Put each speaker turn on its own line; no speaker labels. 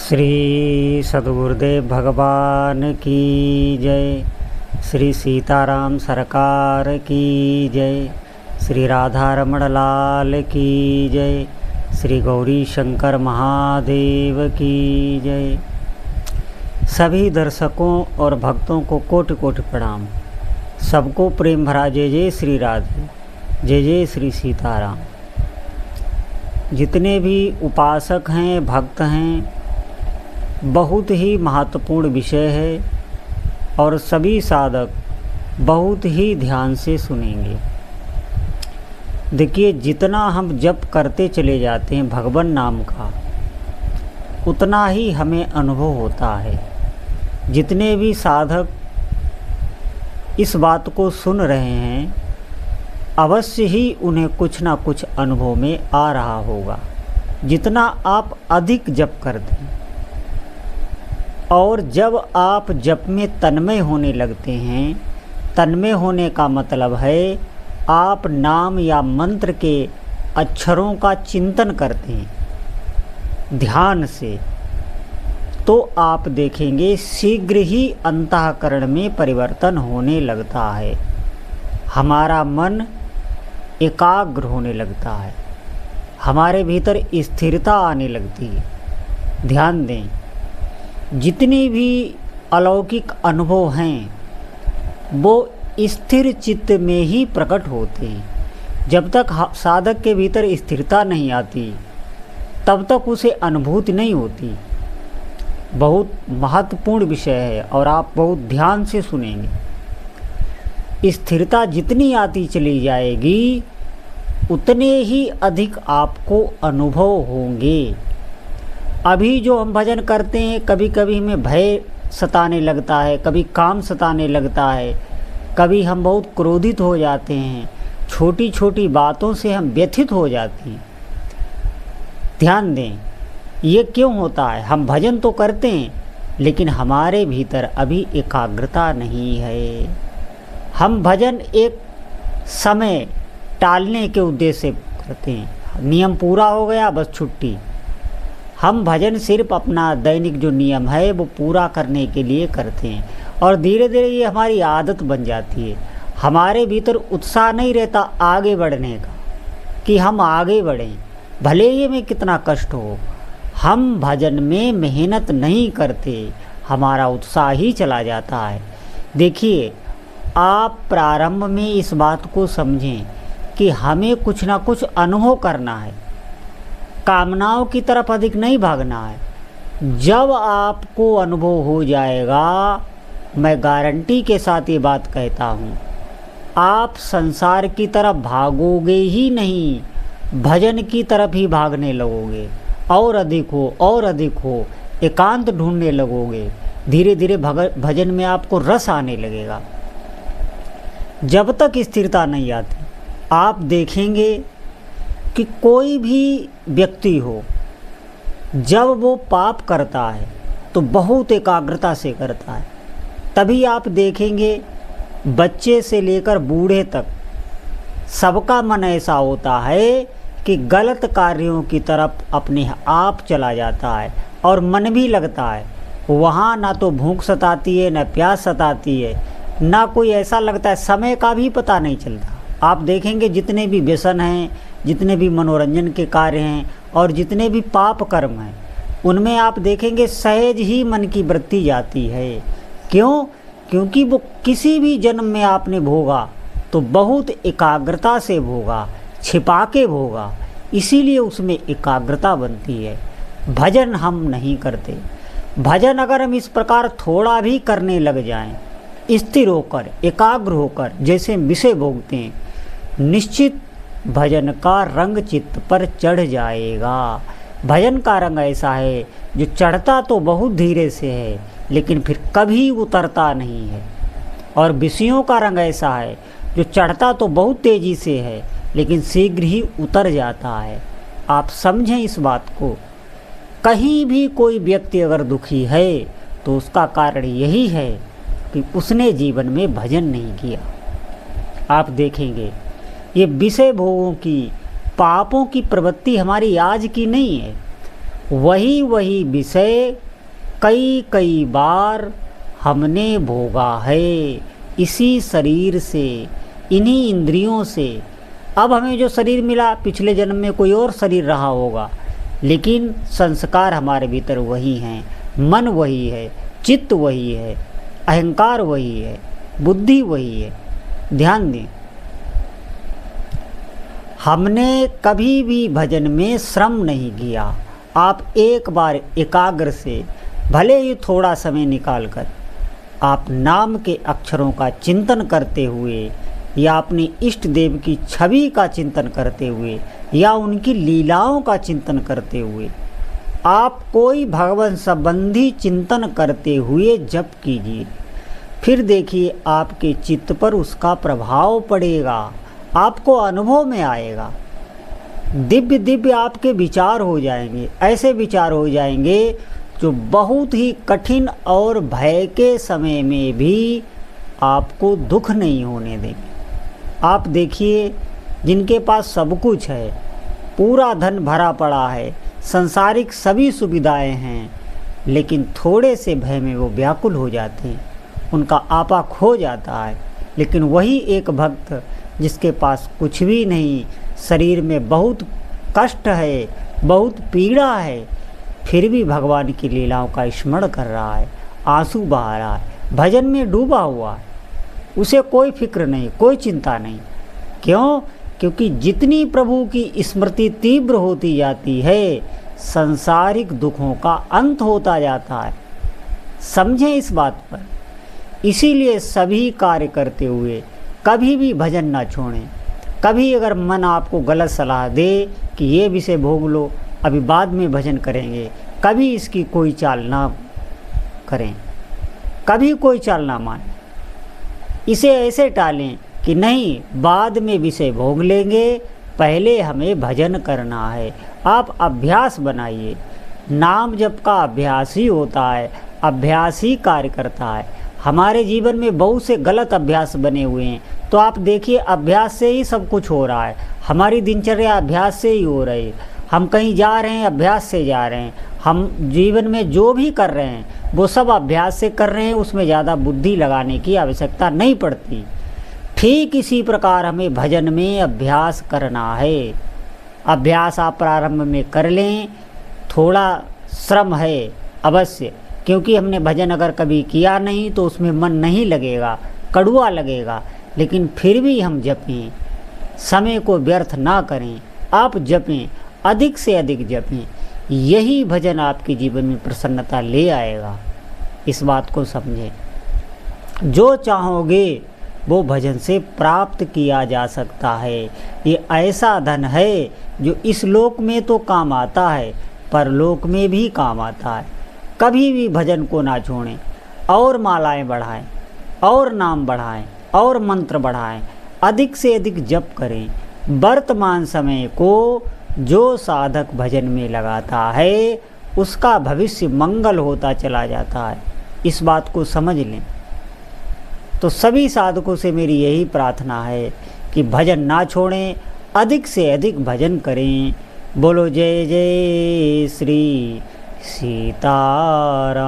श्री सद्गुरुदेव भगवान की जय। श्री सीताराम सरकार की जय। श्री राधा रमण लाल की जय। श्री गौरी शंकर महादेव की जय। सभी दर्शकों और भक्तों को कोटि कोटि प्रणाम। सबको प्रेम भरा जय जय श्री राधे, जय जय श्री सीताराम। जितने भी उपासक हैं, भक्त हैं, बहुत ही महत्वपूर्ण विषय है और सभी साधक बहुत ही ध्यान से सुनेंगे। देखिए, जितना हम जप करते चले जाते हैं भगवान नाम का, उतना ही हमें अनुभव होता है। जितने भी साधक इस बात को सुन रहे हैं, अवश्य ही उन्हें कुछ ना कुछ अनुभव में आ रहा होगा। जितना आप अधिक जप करते हैं और जब आप जप में तन्मय होने लगते हैं, तन्मय होने का मतलब है आप नाम या मंत्र के अक्षरों का चिंतन करते हैं ध्यान से, तो आप देखेंगे शीघ्र ही अंतःकरण में परिवर्तन होने लगता है। हमारा मन एकाग्र होने लगता है, हमारे भीतर स्थिरता आने लगती है। ध्यान दें, जितने भी अलौकिक अनुभव हैं वो स्थिर चित्त में ही प्रकट होते हैं। जब तक साधक के भीतर स्थिरता नहीं आती, तब तक उसे अनुभूति नहीं होती। बहुत महत्वपूर्ण विषय है और आप बहुत ध्यान से सुनेंगे। स्थिरता जितनी आती चली जाएगी, उतने ही अधिक आपको अनुभव होंगे। अभी जो हम भजन करते हैं, कभी कभी हमें भय सताने लगता है, कभी काम सताने लगता है, कभी हम बहुत क्रोधित हो जाते हैं, छोटी छोटी बातों से हम व्यथित हो जाते हैं। ध्यान दें, ये क्यों होता है? हम भजन तो करते हैं, लेकिन हमारे भीतर अभी एकाग्रता नहीं है। हम भजन एक समय टालने के उद्देश्य से करते हैं। नियम पूरा हो गया, बस छुट्टी। हम भजन सिर्फ अपना दैनिक जो नियम है वो पूरा करने के लिए करते हैं और धीरे धीरे ये हमारी आदत बन जाती है। हमारे भीतर उत्साह नहीं रहता आगे बढ़ने का कि हम आगे बढ़ें, भले ही में कितना कष्ट हो। हम भजन में मेहनत नहीं करते, हमारा उत्साह ही चला जाता है। देखिए, आप प्रारंभ में इस बात को समझें कि हमें कुछ ना कुछ अनुभव करना है, कामनाओं की तरफ अधिक नहीं भागना है। जब आपको अनुभव हो जाएगा, मैं गारंटी के साथ ये बात कहता हूँ, आप संसार की तरफ भागोगे ही नहीं, भजन की तरफ ही भागने लगोगे। और अधिक हो और अधिक हो, एकांत ढूंढने लगोगे। धीरे धीरे भजन में आपको रस आने लगेगा। जब तक स्थिरता नहीं आती, आप देखेंगे कि कोई भी व्यक्ति हो, जब वो पाप करता है तो बहुत एकाग्रता से करता है। तभी आप देखेंगे बच्चे से लेकर बूढ़े तक सबका मन ऐसा होता है कि गलत कार्यों की तरफ अपने आप चला जाता है और मन भी लगता है। वहाँ ना तो भूख सताती है, ना प्यास सताती है, ना कोई ऐसा लगता है, समय का भी पता नहीं चलता। आप देखेंगे जितने भी व्यसन हैं, जितने भी मनोरंजन के कार्य हैं और जितने भी पाप कर्म हैं, उनमें आप देखेंगे सहज ही मन की वृत्ति जाती है। क्यों? क्योंकि वो किसी भी जन्म में आपने भोगा तो बहुत एकाग्रता से भोगा, छिपा के भोगा, इसीलिए उसमें एकाग्रता बनती है। भजन हम नहीं करते। भजन अगर हम इस प्रकार थोड़ा भी करने लग जाएं, स्थिर होकर, एकाग्र होकर, जैसे विषय भोगते हैं, निश्चित भजन का रंग चित्त पर चढ़ जाएगा। भजन का रंग ऐसा है जो चढ़ता तो बहुत धीरे से है, लेकिन फिर कभी उतरता नहीं है। और विषयों का रंग ऐसा है जो चढ़ता तो बहुत तेजी से है, लेकिन शीघ्र ही उतर जाता है। आप समझें इस बात को। कहीं भी कोई व्यक्ति अगर दुखी है तो उसका कारण यही है कि उसने जीवन में भजन नहीं किया। आप देखेंगे ये विषय भोगों की, पापों की प्रवृत्ति हमारी आज की नहीं है। वही वही विषय कई कई बार हमने भोगा है। इसी शरीर से, इन्हीं इंद्रियों से। अब हमें जो शरीर मिला, पिछले जन्म में कोई और शरीर रहा होगा, लेकिन संस्कार हमारे भीतर वही हैं, मन वही है, चित्त वही है, अहंकार वही है, बुद्धि वही है। ध्यान दें, हमने कभी भी भजन में श्रम नहीं किया। आप एक बार एकाग्र से, भले ही थोड़ा समय निकालकर, आप नाम के अक्षरों का चिंतन करते हुए या अपने इष्ट देव की छवि का चिंतन करते हुए या उनकी लीलाओं का चिंतन करते हुए आप कोई भगवान संबंधी चिंतन करते हुए जप कीजिए। फिर देखिए आपके चित्त पर उसका प्रभाव पड़ेगा, आपको अनुभव में आएगा। दिव्य दिव्य आपके विचार हो जाएंगे, ऐसे विचार हो जाएंगे जो बहुत ही कठिन और भय के समय में भी आपको दुख नहीं होने देंगे। आप देखिए, जिनके पास सब कुछ है, पूरा धन भरा पड़ा है, संसारिक सभी सुविधाएं हैं, लेकिन थोड़े से भय में वो व्याकुल हो जाते हैं, उनका आपा खो जाता है। लेकिन वही एक भक्त जिसके पास कुछ भी नहीं, शरीर में बहुत कष्ट है, बहुत पीड़ा है, फिर भी भगवान की लीलाओं का स्मरण कर रहा है, आंसू बहा रहा है, भजन में डूबा हुआ है, उसे कोई फिक्र नहीं, कोई चिंता नहीं। क्यों? क्योंकि जितनी प्रभु की स्मृति तीव्र होती जाती है, सांसारिक दुखों का अंत होता जाता है। समझें इस बात पर। इसीलिए सभी कार्य करते हुए कभी भी भजन ना छोड़ें। कभी अगर मन आपको गलत सलाह दे कि ये विषय भोग लो, अभी बाद में भजन करेंगे, कभी इसकी कोई चाल ना करें, कभी कोई चाल ना मानें। इसे ऐसे टालें कि नहीं, बाद में विषय भोग लेंगे, पहले हमें भजन करना है। आप अभ्यास बनाइए। नाम जप का अभ्यास ही होता है, अभ्यास ही कार्य करता है। हमारे जीवन में बहुत से गलत अभ्यास बने हुए हैं, तो आप देखिए अभ्यास से ही सब कुछ हो रहा है। हमारी दिनचर्या अभ्यास से ही हो रही है। हम कहीं जा रहे हैं, अभ्यास से जा रहे हैं। हम जीवन में जो भी कर रहे हैं वो सब अभ्यास से कर रहे हैं, उसमें ज़्यादा बुद्धि लगाने की आवश्यकता नहीं पड़ती। ठीक इसी प्रकार हमें भजन में अभ्यास करना है। अभ्यास आप प्रारंभ में कर लें, थोड़ा श्रम है अवश्य, क्योंकि हमने भजन अगर कभी किया नहीं तो उसमें मन नहीं लगेगा, कड़वा लगेगा, लेकिन फिर भी हम जपें, समय को व्यर्थ ना करें। आप जपें, अधिक से अधिक जपें, यही भजन आपके जीवन में प्रसन्नता ले आएगा। इस बात को समझें। जो चाहोगे वो भजन से प्राप्त किया जा सकता है। ये ऐसा धन है जो इस लोक में तो काम आता है, परलोक में भी काम आता है। कभी भी भजन को ना छोड़ें, और मालाएं बढ़ाएं, और नाम बढ़ाएं, और मंत्र बढ़ाएं, अधिक से अधिक जप करें। वर्तमान समय को जो साधक भजन में लगाता है उसका भविष्य मंगल होता चला जाता है। इस बात को समझ लें। तो सभी साधकों से मेरी यही प्रार्थना है कि भजन ना छोड़ें, अधिक से अधिक भजन करें। बोलो जय जय श्री सीताराम।